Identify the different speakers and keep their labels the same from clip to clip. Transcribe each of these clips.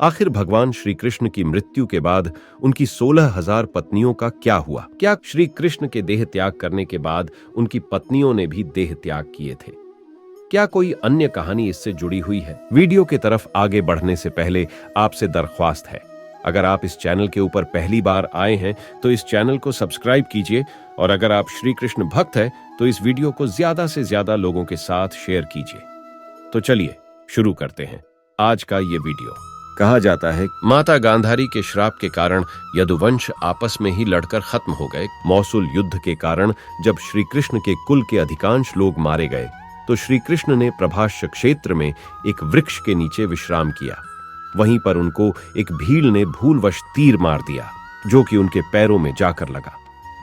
Speaker 1: आखिर भगवान श्री कृष्ण की मृत्यु के बाद उनकी 16,000 पत्नियों का क्या हुआ? क्या श्री कृष्ण के देह त्याग करने के बाद उनकी पत्नियों ने भी देह त्याग किए थे? क्या कोई अन्य कहानी इससे जुड़ी हुई है? वीडियो की तरफ आगे बढ़ने से पहले आपसे दरख्वास्त है, अगर आप इस चैनल के ऊपर पहली बार आए हैं तो इस चैनल को सब्सक्राइब कीजिए, और अगर आप श्री कृष्ण भक्त हैं तो इस वीडियो को ज्यादा से ज्यादा लोगों के साथ शेयर कीजिए। तो चलिए शुरू करते हैं आज का ये वीडियो। कहा जाता है माता गांधारी के श्राप के कारण यदुवंश आपस में ही लड़कर खत्म हो गए। मौसूल युद्ध के कारण जब श्री कृष्ण के कुल के अधिकांश लोग मारे गए तो श्री कृष्ण ने प्रभाष्य क्षेत्र में एक वृक्ष के नीचे विश्राम किया। वहीं पर उनको एक भील ने भूलवश तीर मार दिया जो कि उनके पैरों में जाकर लगा।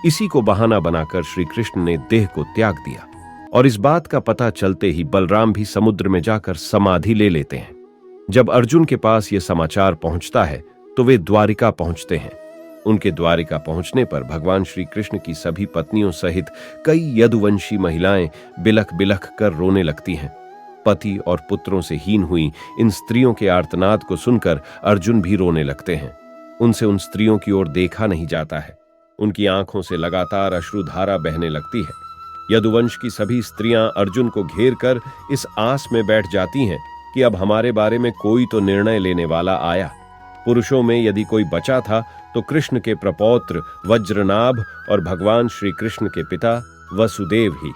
Speaker 1: इसी को बहाना बनाकर श्री कृष्ण ने देह को त्याग दिया, और इस बात का पता चलते ही बलराम भी समुद्र में जाकर समाधि ले लेते हैं। जब अर्जुन के पास यह समाचार पहुंचता है तो वे द्वारिका पहुंचते हैं। उनके द्वारिका पहुंचने पर भगवान श्री कृष्ण की सभी पत्नियों सहित कई यदुवंशी महिलाएं बिलख बिलख कर रोने लगती हैं। पति और पुत्रों से हीन हुई इन स्त्रियों के आर्तनाद को सुनकर अर्जुन भी रोने लगते हैं। उनसे उन स्त्रियों की ओर देखा नहीं जाता है। उनकी आंखों से लगातार अश्रुधारा बहने लगती है। यदुवंश की सभी स्त्रियां अर्जुन को घेर कर इस आस में बैठ जाती हैं कि अब हमारे बारे में कोई तो निर्णय लेने वाला आया। पुरुषों में यदि कोई बचा था तो कृष्ण के प्रपौत्र वज्रनाभ और भगवान श्री कृष्ण के पिता वसुदेव ही।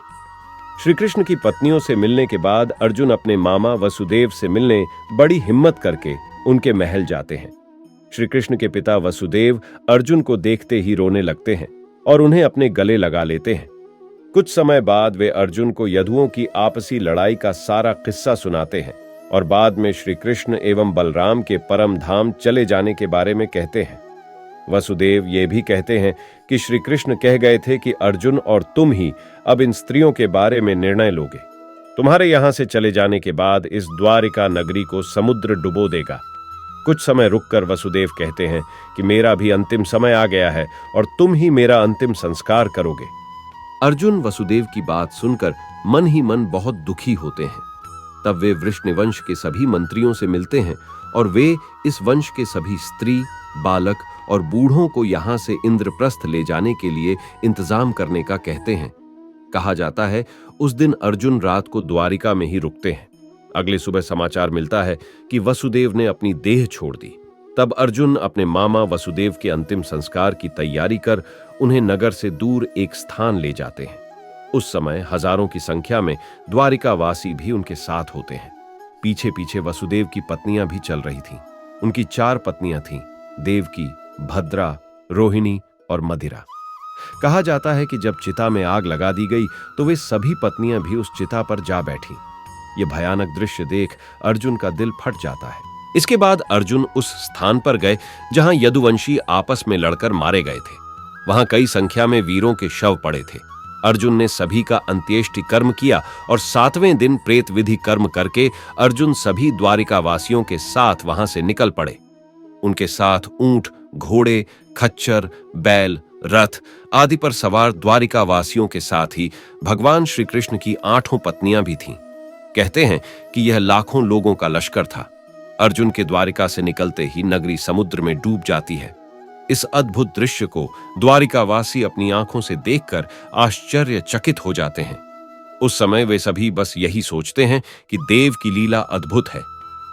Speaker 1: श्री कृष्ण की पत्नियों से मिलने के बाद अर्जुन अपने मामा वसुदेव से मिलने बड़ी हिम्मत करके उनके महल जाते हैं। श्री कृष्ण के पिता वसुदेव अर्जुन को देखते ही रोने लगते हैं और उन्हें अपने गले लगा लेते हैं। कुछ समय बाद वे अर्जुन को यदुओं की आपसी लड़ाई का सारा किस्सा सुनाते हैं और बाद में श्री कृष्ण एवं बलराम के परम धाम चले जाने के बारे में कहते हैं। वसुदेव ये भी कहते हैं कि श्री कृष्ण कह गए थे कि अर्जुन और तुम ही अब इन स्त्रियों के बारे में निर्णय लोगे। तुम्हारे यहां से चले जाने के बाद इस द्वारिका नगरी को समुद्र डुबो देगा। कुछ समय रुककर वसुदेव कहते हैं कि मेरा भी अंतिम समय आ गया है और तुम ही मेरा अंतिम संस्कार करोगे। अर्जुन वसुदेव की बात सुनकर मन ही मन बहुत दुखी होते हैं। तब वे वृष्णिवंश के सभी मंत्रियों से मिलते हैं और वे इस वंश के सभी स्त्री, बालक और बूढ़ों को यहां से इंद्रप्रस्थ ले जाने के लिए इंतजाम करने का कहते हैं। कहा जाता है उस दिन अर्जुन रात को द्वारिका में ही रुकते हैं। अगले सुबह समाचार मिलता है कि वसुदेव ने अपनी देह छोड़ दी। तब अर्जुन अपने मामा वसुदेव के अंतिम संस्कार की तैयारी कर उन्हें नगर से दूर एक स्थान ले जाते हैं। उस समय हजारों की संख्या में द्वारिकावासी भी उनके साथ होते हैं। पीछे पीछे वसुदेव की पत्नियां भी चल रही थीं। उनकी 4 पत्नियां थीं, देवकी, भद्रा, रोहिणी और मदिरा। कहा जाता है कि जब चिता में आग लगा दी गई तो वे सभी पत्नियां भी उस चिता पर जा बैठीं। ये भयानक दृश्य देख अर्जुन का दिल फट जाता है। इसके बाद अर्जुन उस स्थान पर गए जहां यदुवंशी आपस में लड़कर मारे गए थे। वहां कई संख्या में वीरों के शव पड़े थे। अर्जुन ने सभी का अंत्येष्टि कर्म किया और 7वें दिन प्रेत विधि कर्म करके अर्जुन सभी द्वारिकावासियों के साथ वहां से निकल पड़े। उनके साथ ऊंट, घोड़े, खच्चर, बैल, रथ आदि पर सवार द्वारिकावासियों के साथ ही भगवान श्री कृष्ण की 8 पत्नियां भी थीं। कहते हैं कि यह लाखों लोगों का लश्कर था। अर्जुन के द्वारिका से निकलते ही नगरी समुद्र में डूब जाती है। इस अद्भुत दृश्य को द्वारिकावासी अपनी आंखों से देखकर आश्चर्यचकित हो जाते हैं। उस समय वे सभी बस यही सोचते हैं कि देव की लीला अद्भुत है।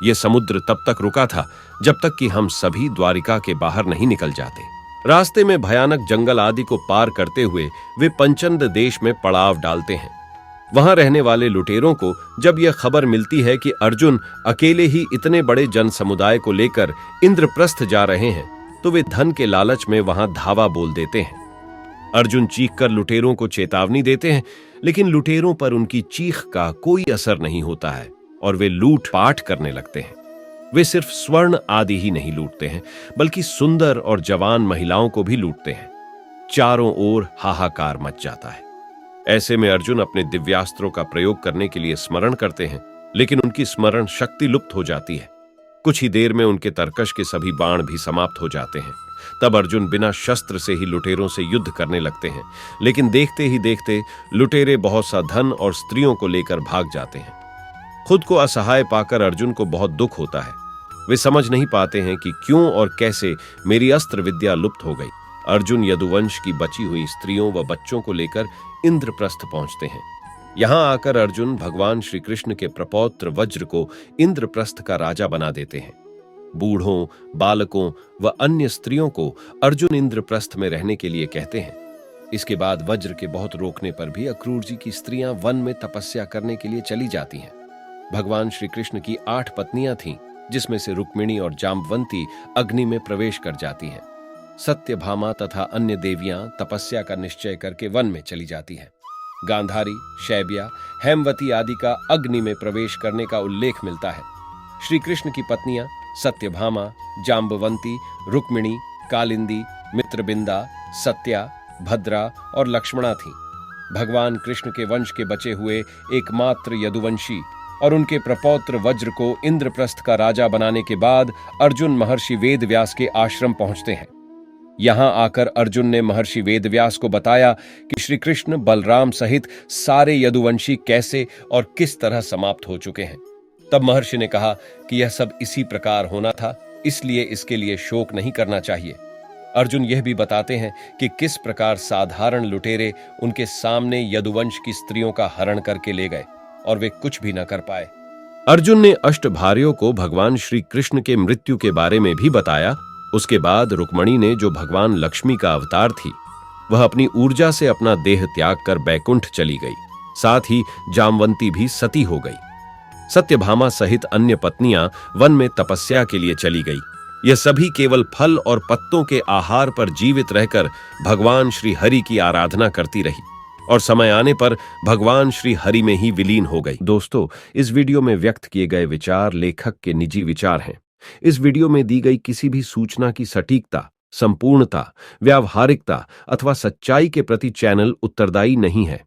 Speaker 1: यह समुद्र तब तक रुका था जब तक कि हम सभी द्वारिका के बाहर नहीं निकल जाते। रास्ते में भयानक जंगल आदि को पार करते हुए वे पंचंद देश में पड़ाव डालते हैं। वहां रहने वाले लुटेरों को जब यह खबर मिलती है कि अर्जुन अकेले ही इतने बड़े जन समुदाय को लेकर इंद्रप्रस्थ जा रहे हैं तो वे धन के लालच में वहां धावा बोल देते हैं। अर्जुन चीखकर लुटेरों को चेतावनी देते हैं, लेकिन लुटेरों पर उनकी चीख का कोई असर नहीं होता है और वे लूटपाट करने लगते हैं। वे सिर्फ स्वर्ण आदि ही नहीं लूटते हैं बल्कि सुंदर और जवान महिलाओं को भी लूटते हैं। चारों ओर हाहाकार मच जाता है। ऐसे में अर्जुन अपने दिव्यास्त्रों का प्रयोग करने के लिए स्मरण करते हैं, लेकिन उनकी स्मरण शक्ति लुप्त हो जाती है। कुछ ही देर में उनके तरकश के सभी बाण भी समाप्त हो जाते हैं। तब अर्जुन बिना शस्त्र से ही लुटेरों से युद्ध करने लगते हैं, लेकिन देखते ही देखते लुटेरे बहुत सा धन और स्त्रियों को लेकर भाग जाते हैं। खुद को असहाय पाकर अर्जुन को बहुत दुख होता है। वे समझ नहीं पाते हैं कि क्यों और कैसे मेरी अस्त्र विद्या लुप्त हो गई। अर्जुन यदुवंश की बची हुई स्त्रियों व बच्चों को लेकर इंद्रप्रस्थ पहुंचते हैं। यहां आकर अर्जुन भगवान श्री कृष्ण के प्रपौत्र वज्र को इंद्रप्रस्थ का राजा बना देते हैं। बूढ़ों, बालकों व अन्य स्त्रियों को अर्जुन इंद्रप्रस्थ में रहने के लिए कहते हैं। इसके बाद वज्र के बहुत रोकने पर भी अक्रूर जी की स्त्रियां वन में तपस्या करने के लिए चली जाती हैं। भगवान श्री कृष्ण की 8 पत्नियां थीं, जिसमें से रुक्मिणी और जाम्बवंती अग्नि में प्रवेश कर जाती हैं। सत्यभामा तथा अन्य देवियां तपस्या का निश्चय करके वन में चली जाती हैं। गांधारी, शैब्या, हेमवती आदि का अग्नि में प्रवेश करने का उल्लेख मिलता है। श्री कृष्ण की पत्नियां सत्यभामा, जाम्बवंती, रुक्मिणी, कालिंदी, मित्रबिंदा, सत्या, भद्रा और लक्ष्मणा थीं। भगवान कृष्ण के वंश के बचे हुए एकमात्र यदुवंशी और उनके प्रपौत्र वज्र को इंद्रप्रस्थ का राजा बनाने के बाद अर्जुन महर्षि वेदव्यास के आश्रम पहुंचते हैं। यहां आकर अर्जुन ने महर्षि वेदव्यास को बताया कि श्री कृष्ण बलराम सहित सारे यदुवंशी कैसे और किस तरह समाप्त हो चुके हैं। तब महर्षि ने कहा कि यह सब इसी प्रकार होना था, इसलिए इसके लिए शोक नहीं करना चाहिए। अर्जुन यह भी बताते हैं कि किस प्रकार साधारण लुटेरे उनके सामने यदुवंश की स्त्रियों का हरण करके ले गए और वे कुछ भी न कर पाए। अर्जुन ने अष्टभार्यों को भगवान श्री कृष्ण के मृत्यु के बारे में भी बताया। उसके बाद रुक्मिणी ने, जो भगवान लक्ष्मी का अवतार थी, वह अपनी ऊर्जा से अपना देह त्याग कर बैकुंठ चली गई। साथ ही जामवंती भी सती हो गई। सत्यभामा सहित अन्य पत्नियां वन में तपस्या के लिए चली गई। यह सभी केवल फल और पत्तों के आहार पर जीवित रहकर भगवान श्री हरि की आराधना करती रही और समय आने पर भगवान श्री हरि में ही विलीन हो गई। दोस्तों, इस वीडियो में व्यक्त किए गए विचार लेखक के निजी विचार हैं। इस वीडियो में दी गई किसी भी सूचना की सटीकता, संपूर्णता, व्यावहारिकता अथवा सच्चाई के प्रति चैनल उत्तरदायी नहीं है।